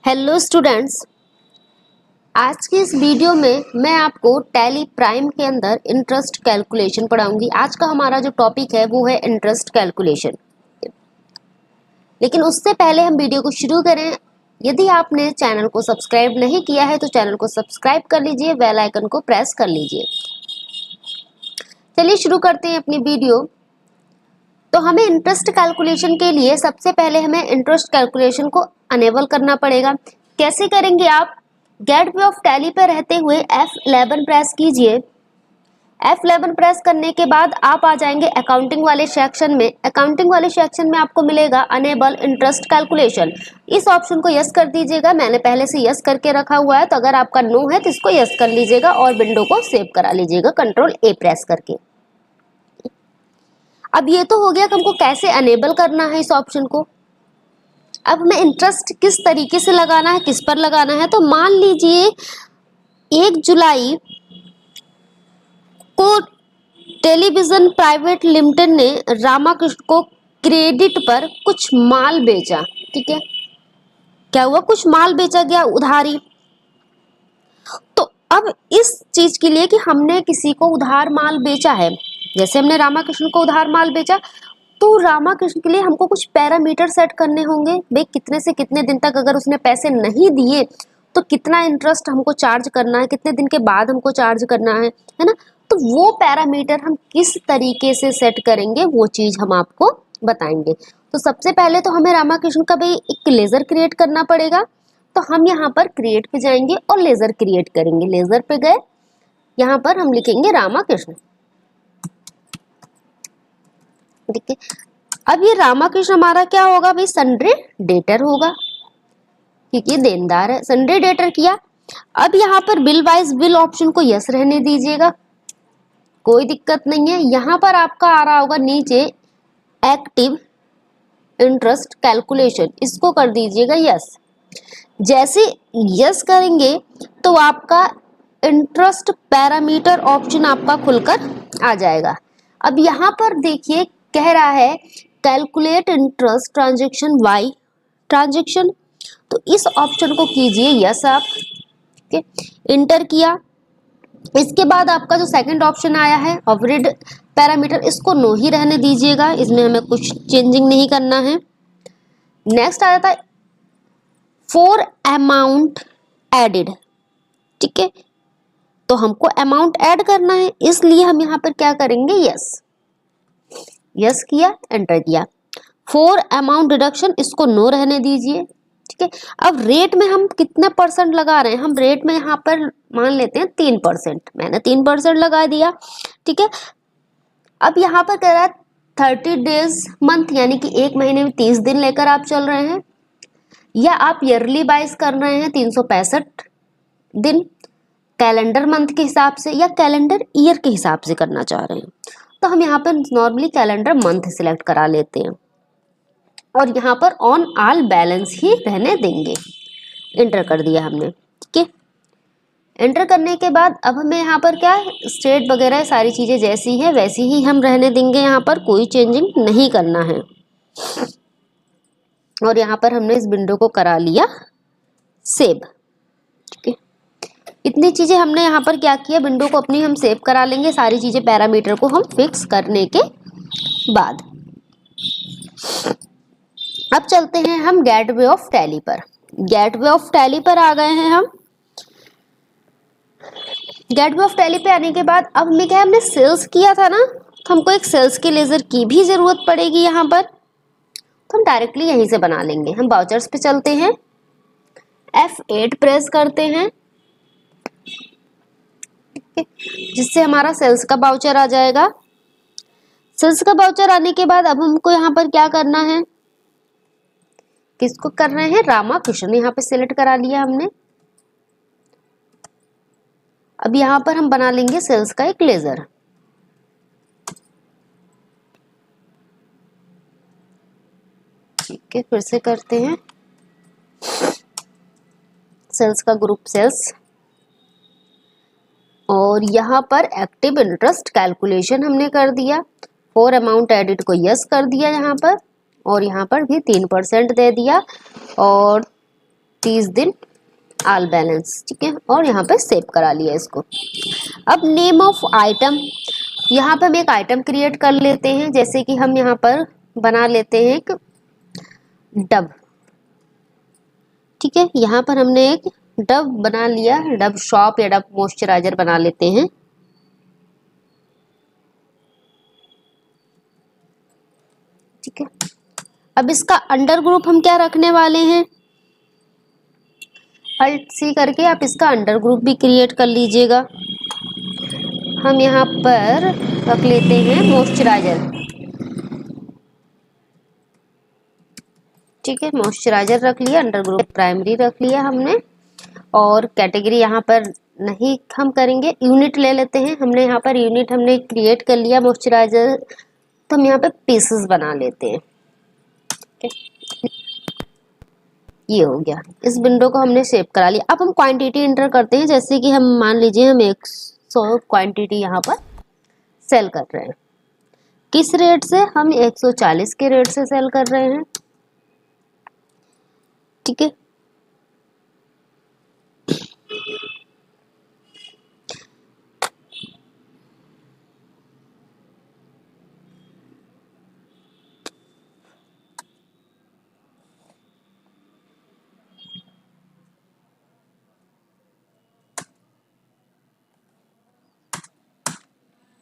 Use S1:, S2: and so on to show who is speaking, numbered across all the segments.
S1: Hello students, आज की इस वीडियो में मैं आपको टैली प्राइम के अंदर इंटरेस्ट कैलकुलेशन पढ़ाऊंगी। आज का हमारा जो टॉपिक है वो है इंटरेस्ट कैलकुलेशन। लेकिन उससे पहले हम वीडियो को शुरू करें, यदि आपने चैनल को सब्सक्राइब नहीं किया है तो चैनल को सब्सक्राइब कर लीजिए, बेल आइकन को प्रेस कर लीजिए। चलिए शुरू करते हैं अपनी वीडियो। तो हमें इंटरेस्ट कैलकुलेशन के लिए सबसे पहले हमें इंटरेस्ट कैलकुलेशन को अनेबल करना पड़ेगा। कैसे करेंगे आप? गेटवे ऑफ टैली पे रहते हुए F11 प्रेस कीजिए। F11 प्रेस करने के बाद आप आ जाएंगे अकाउंटिंग वाले सेक्शन में। अकाउंटिंग वाले सेक्शन में आपको मिलेगा अनेबल इंटरेस्ट कैलकुलेशन। इस ऑप्शन को यस कर दीजिएगा। मैंने पहले से यस करके रखा हुआ है, तो अगर आपका नो है तो इसको यस कर लीजिएगा और विंडो को सेव करा लीजिएगा कंट्रोल A प्रेस करके। अब ये तो हो गया कि हमको कैसे अनेबल करना है इस ऑप्शन को। अब हमें इंटरेस्ट किस तरीके से लगाना है, किस पर लगाना है। तो मान लीजिए 1 जुलाई को टेलीविजन प्राइवेट लिमिटेड ने रामाकृष्ण को क्रेडिट पर कुछ माल बेचा। ठीक है, क्या हुआ? कुछ माल बेचा गया उधारी। तो अब इस चीज के लिए कि हमने किसी को उधार माल बेचा है, जैसे हमने रामाकृष्ण को उधार माल बेचा, तो रामाकृष्ण के लिए हमको कुछ पैरामीटर सेट करने होंगे। भाई कितने से कितने दिन तक अगर उसने पैसे नहीं दिए तो कितना इंटरेस्ट हमको चार्ज करना है, कितने दिन के बाद हमको चार्ज करना है ना। तो वो पैरामीटर हम किस तरीके से सेट करेंगे वो चीज हम आपको बताएंगे। तो सबसे पहले तो हमें रामाकृष्ण का भाई एक लेजर क्रिएट करना पड़ेगा। तो हम यहाँ पर क्रिएट पे जाएंगे और लेजर क्रिएट करेंगे। लेजर पे गए, यहाँ पर हम लिखेंगे रामाकृष्ण। ठीक है, अब ये रामाकृष्ण हमारा क्या होगा भाई? सन्ड्री डेटर होगा, क्योंकि देनदार है। सन्ड्री डेटर किया। अब यहाँ पर बिल वाइज बिल ऑप्शन को यस रहने दीजिएगा, कोई दिक्कत नहीं है। यहाँ पर आपका आ रहा होगा नीचे एक्टिव इंटरेस्ट कैलकुलेशन, इसको कर दीजिएगा यस। जैसे यस करेंगे तो आपका इंटरेस्ट पैरामीटर ऑप्शन आपका खुलकर आ जाएगा। अब यहाँ पर देखिए कह रहा है calculate interest transaction wise transaction, तो इस ऑप्शन को कीजिए यस आप। ठीक है, इंटर किया। इसके बाद आपका जो सेकंड ऑप्शन आया है ओवरहेड पैरामीटर, इसको नो ही रहने दीजिएगा, इसमें हमें कुछ चेंजिंग नहीं करना है। नेक्स्ट आ जाता है फॉर अमाउंट एडेड। ठीक है, तो हमको अमाउंट ऐड करना है, इसलिए हम यहाँ पर क्या करेंगे? यस। यस किया, एंटर किया। फॉर अमाउंट डिडक्शन, इसको नो रहने दीजिए। ठीक है, अब रेट में हम कितना परसेंट लगा रहे हैं? हम रेट में यहाँ पर मान लेते हैं 3%। मैंने 3% लगा दिया। ठीक है, अब यहाँ पर कह रहा है 30 डेज मंथ, यानी कि 1 महीने में 30 दिन लेकर आप चल रहे हैं, या आप ईयरली बाइज कर रहे हैं 365 दिन कैलेंडर मंथ के हिसाब से, या कैलेंडर ईयर के हिसाब से करना चाह रहे हैं। तो हम यहाँ पर नॉर्मली कैलेंडर मंथ सिलेक्ट करा लेते हैं और यहाँ पर ऑन ऑल बैलेंस ही रहने देंगे। एंटर कर दिया हमने। ठीक है, एंटर करने के बाद अब हमें यहाँ पर क्या स्टेट वगैरह सारी चीजें जैसी है वैसी ही हम रहने देंगे, यहाँ पर कोई चेंजिंग नहीं करना है। और यहाँ पर हमने इस विंडो को करा लिया सेव। ठीक है, इतनी चीजें हमने यहाँ पर क्या किया, विंडो को अपनी हम सेव करा लेंगे, सारी चीजें पैरामीटर को हम फिक्स करने के बाद। अब चलते हैं हम गेटवे ऑफ टैली पर। गेटवे ऑफ टैली पर आ गए हैं हम। गेटवे ऑफ टैली पे आने के बाद अब हमें क्या है, हमने सेल्स किया था ना, तो हमको एक सेल्स के लेजर की भी जरूरत पड़ेगी यहाँ पर, तो हम डायरेक्टली यहीं से बना लेंगे। हम वाउचर्स पे चलते हैं, F8 प्रेस करते हैं, जिससे हमारा सेल्स का वाउचर आ जाएगा। सेल्स का वाउचर आने के बाद अब हमको यहाँ पर क्या करना है, किसको कर रहे हैं? रामाकृष्ण, यहाँ पे सिलेक्ट करा लिया हमने। अब यहाँ पर हम बना लेंगे सेल्स का एक लेजर। ठीक है, फिर से करते हैं सेल्स का ग्रुप सेल्स, और यहाँ पर एक्टिव इंटरेस्ट कैलकुलेशन हमने कर दिया। फॉर अमाउंट एडिड को यस कर दिया यहाँ पर, और यहाँ पर भी 3% दे दिया, और 30 दिन ऑल बैलेंस, ठीक है, और यहाँ पे सेव करा लिया इसको। अब नेम ऑफ आइटम, यहाँ पे हम एक आइटम क्रिएट कर लेते हैं, जैसे कि हम यहाँ पर बना लेते हैं एक डब, ठीक है, यहाँ पर हमने एक डब बना लिया, डब शॉप या डब मॉइस्चराइजर बना लेते हैं। ठीक है, अब इसका अंडर ग्रुप हम क्या रखने वाले हैं, अल्ट सी करके आप इसका अंडर ग्रुप भी क्रिएट कर लीजिएगा। हम यहाँ पर रख लेते हैं मॉइस्चराइजर, ठीक है, मॉइस्चराइजर रख लिया, अंडर ग्रुप प्राइमरी रख लिया हमने, और कैटेगरी यहाँ पर नहीं हम करेंगे, यूनिट ले लेते हैं। हमने यहाँ पर यूनिट हमने क्रिएट कर लिया मॉइस्चराइजर, तो हम यहाँ पे पीसेस बना लेते हैं। ठीक है, ये हो गया, इस विंडो को हमने सेव करा लिया। अब हम क्वांटिटी इंटर करते हैं, जैसे कि हम मान लीजिए हम 100 क्वांटिटी यहाँ पर सेल कर रहे हैं। किस रेट से, हम 140 के रेट से सेल कर रहे हैं। ठीक है,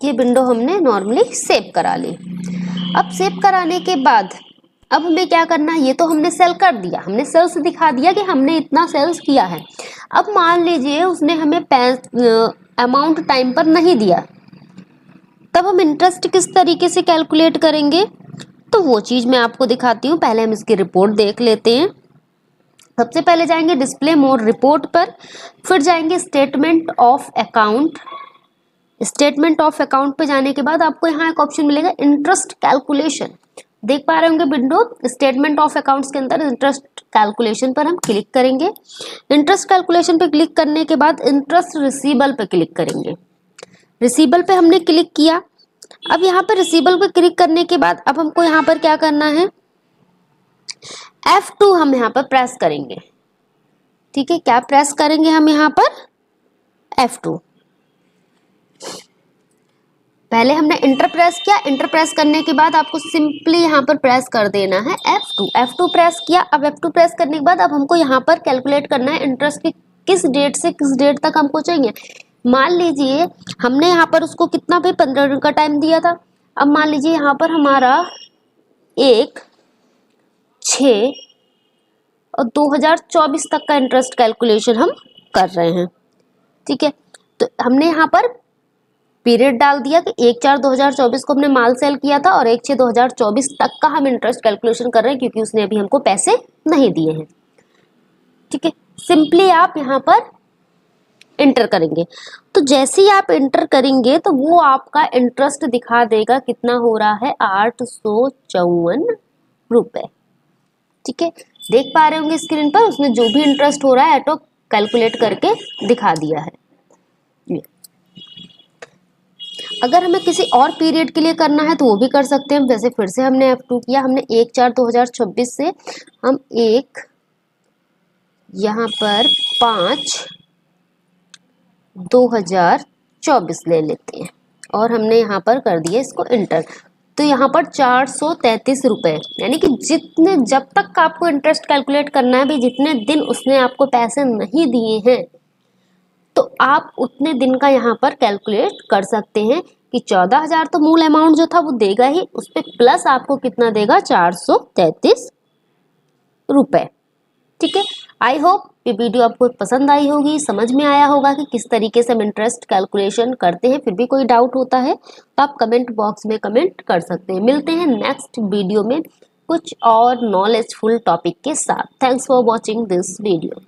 S1: ये विंडो हमने नॉर्मली सेव करा ली। अब सेव कराने के बाद अब हमें क्या करना है, ये तो हमने सेल कर दिया, हमने सेल्स दिखा दिया कि हमने इतना सेल्स किया है। अब मान लीजिए उसने हमें अमाउंट टाइम पर नहीं दिया, तब हम इंटरेस्ट किस तरीके से कैलकुलेट करेंगे, तो वो चीज़ मैं आपको दिखाती हूँ। पहले हम इसकी रिपोर्ट देख लेते हैं। सबसे पहले जाएंगे डिस्प्ले मोड रिपोर्ट पर, फिर जाएंगे statement of account. Statement of account पे जाने के बाद आपको यहाँ एक ऑप्शन मिलेगा इंटरेस्ट कैलकुलेशन, देख पा रहे होंगे विंडो। स्टेटमेंट ऑफ अकाउंट्स के अंदर इंटरेस्ट कैलकुलेशन पर हम क्लिक करेंगे। इंटरेस्ट कैलकुलेशन पे क्लिक करने के बाद इंटरेस्ट रिसीबल पे क्लिक करेंगे। रिसीबल पे हमने क्लिक किया। अब यहाँ पर रिसीबल पे क्लिक करने के बाद अब हमको यहाँ पर क्या करना है, F2 हम यहाँ पर प्रेस करेंगे। ठीक है, क्या प्रेस करेंगे हम यहाँ पर, F2। पहले हमने इंटर प्रेस किया, इंटर प्रेस करने के बाद आपको सिंपली यहाँ पर प्रेस कर देना है F2। F2 प्रेस किया। अब F2 प्रेस करने के बाद अब हमको यहाँ पर कैलकुलेट करना है इंटरेस्ट की किस डेट से किस डेट तक हमको चाहिए। मान लीजिए हमने यहाँ पर उसको कितना पे 15 दिन का टाइम दिया था। अब मान लीजिए यहाँ पर हमारा 1/6 और 2024 तक का इंटरेस्ट कैलकुलेशन हम कर रहे हैं। ठीक है, तो हमने यहाँ पर पीरियड डाल दिया कि 1/4/2024 को हमने माल सेल किया था और 1/6/2024 तक का हम इंटरेस्ट कैलकुलेशन कर रहे हैं, क्योंकि उसने अभी हमको पैसे नहीं दिए हैं। ठीक है, सिंपली आप यहाँ पर इंटर करेंगे। तो जैसे ही आप इंटर करेंगे तो वो आपका इंटरेस्ट दिखा देगा कितना हो रहा है, 854 रुपए। ठीक है, देख पा रहे होंगे स्क्रीन पर, उसने जो भी इंटरेस्ट हो रहा है ऑटो कैलकुलेट करके दिखा दिया है। अगर हमें किसी और पीरियड के लिए करना है तो वो भी कर सकते हैं। जैसे फिर से हमने F2 किया, हमने 1/4/2026 से हम यहाँ पर 5/2024 ले लेते हैं और हमने यहाँ पर कर दिया इसको इंटर। तो यहाँ पर 433 रुपये, यानी कि जितने जब तक आपको इंटरेस्ट कैलकुलेट करना है, भाई जितने दिन उसने आपको पैसे नहीं दिए हैं तो आप उतने दिन का यहाँ पर कैलकुलेट कर सकते हैं कि 14,000 तो मूल अमाउंट जो था वो देगा ही, उस पर प्लस आपको कितना देगा, 433 रुपये। ठीक है, आई होप ये वीडियो आपको पसंद आई होगी, समझ में आया होगा कि किस तरीके से हम इंटरेस्ट कैलकुलेशन करते हैं। फिर भी कोई डाउट होता है तो आप कमेंट बॉक्स में कमेंट कर सकते हैं। मिलते हैं नेक्स्ट वीडियो में कुछ और नॉलेजफुल टॉपिक के साथ। Thanks for watching this video.